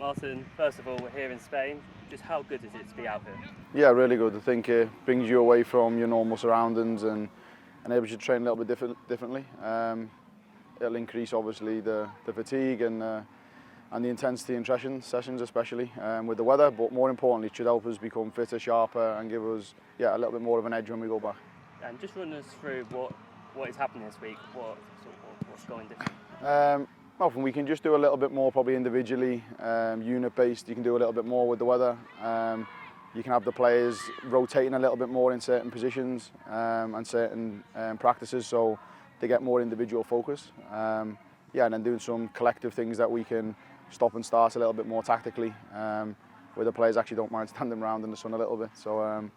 Martin, first of all, we're here in Spain. Just how good is it to be out here? Yeah, really good. I think it brings you away from your normal surroundings and enables you to train a little bit differently. It'll increase obviously the fatigue and the intensity in sessions, especially with the weather. But more importantly, it should help us become fitter, sharper, and give us a little bit more of an edge when we go back. And just run us through what is happening this week. What's going different? Often we can just do a little bit more, probably individually, unit-based. You can do a little bit more with the weather. You can have the players rotating a little bit more in certain positions and certain practices, so they get more individual focus. And then doing some collective things that we can stop and start a little bit more tactically, where the players actually don't mind standing around in the sun a little bit. So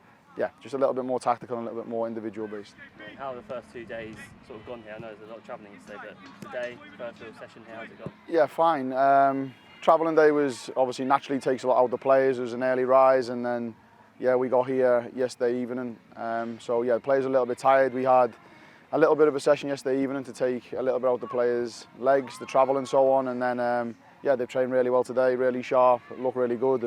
just a little bit more tactical and a little bit more individual based. How have the first 2 days sort of gone here? I know there's a lot of travelling today, but today, first real session here, how's it gone? Yeah, fine. Travelling day was obviously naturally takes a lot out of the players. It was an early rise, and then we got here yesterday evening. The players are a little bit tired. We had a little bit of a session yesterday evening to take a little bit out of the players' legs, the travel and so on, and then they've trained really well today, really sharp, look really good,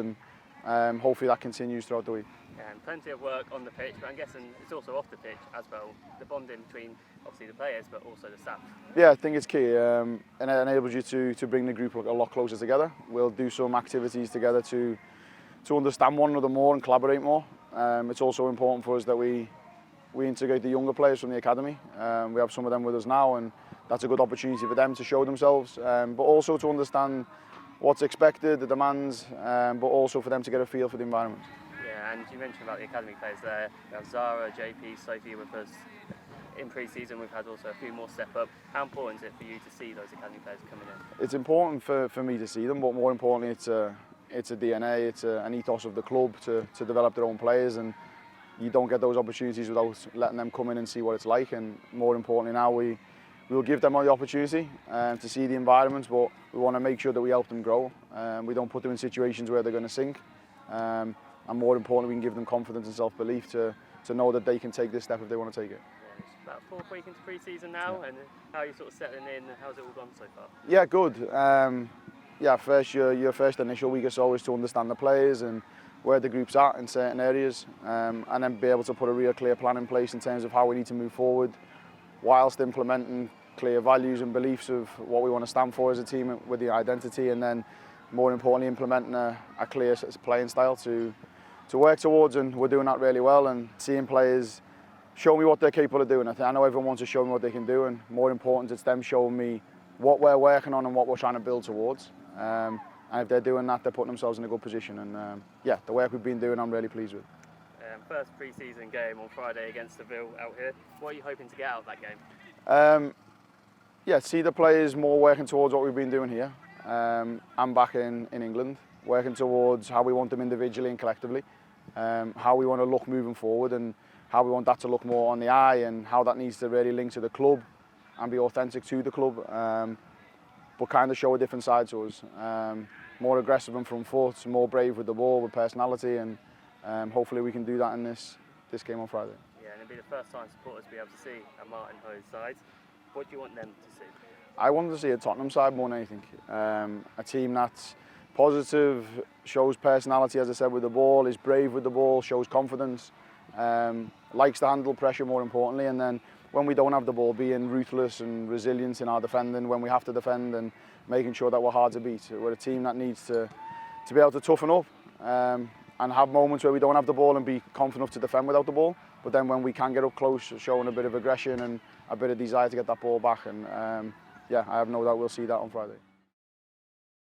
and hopefully that continues throughout the week. Yeah, and plenty of work on the pitch, but I'm guessing it's also off the pitch as well, the bonding between obviously the players but also the staff. Yeah, I think it's key, and it enables you to bring the group a lot closer together. We'll do some activities together to understand one another more and collaborate more. It's also important for us that we integrate the younger players from the academy. We have some of them with us now, and that's a good opportunity for them to show themselves, but also to understand what's expected, the demands, but also for them to get a feel for the environment. Yeah, and you mentioned about the academy players there. We have Zara, JP, Sophie with us in pre-season. We've had also a few more step up. How important is it for you to see those academy players coming in? It's important for me to see them, but more importantly, it's a DNA, it's an ethos of the club to develop their own players, and you don't get those opportunities without letting them come in and see what it's like. And more importantly now, we will give them the opportunity to see the environments, but we want to make sure that we help them grow. We don't put them in situations where they're going to sink. And more importantly, we can give them confidence and self-belief to know that they can take this step if they want to take it. Yeah, it's about 4th week into pre-season now, and how are you sort of settling in, and how's it all gone so far? Yeah, good. First your first initial week or so is to understand the players and where the group's at in certain areas, and then be able to put a real clear plan in place in terms of how we need to move forward, whilst implementing clear values and beliefs of what we want to stand for as a team with the identity, and then more importantly implementing a clear playing style to work towards, and we're doing that really well, and seeing players show me what they're capable of doing. I know everyone wants to show me what they can do, and more important, it's them showing me what we're working on and what we're trying to build towards. And if they're doing that, they're putting themselves in a good position. And the work we've been doing, I'm really pleased with. First pre-season game on Friday against Seville out here. What are you hoping to get out of that game? See the players more working towards what we've been doing here. I'm back in England, working towards how we want them individually and collectively, how we want to look moving forward, and how we want that to look more on the eye, and how that needs to really link to the club and be authentic to the club, but kind of show a different side to us. More aggressive and front foot, more brave with the ball, with personality, and hopefully we can do that in this game on Friday. Yeah, and it'll be the first time supporters will be able to see a Martin Ho's side. What do you want them to see? I wanted to see a Tottenham side more than anything. A team that's positive, shows personality, as I said, with the ball, is brave with the ball, shows confidence, likes to handle pressure more importantly, and then when we don't have the ball, being ruthless and resilient in our defending when we have to defend, and making sure that we're hard to beat. We're a team that needs to be able to toughen up and have moments where we don't have the ball and be confident enough to defend without the ball, but then when we can get up close, showing a bit of aggression and a bit of desire to get that ball back. And I have no doubt we'll see that on Friday.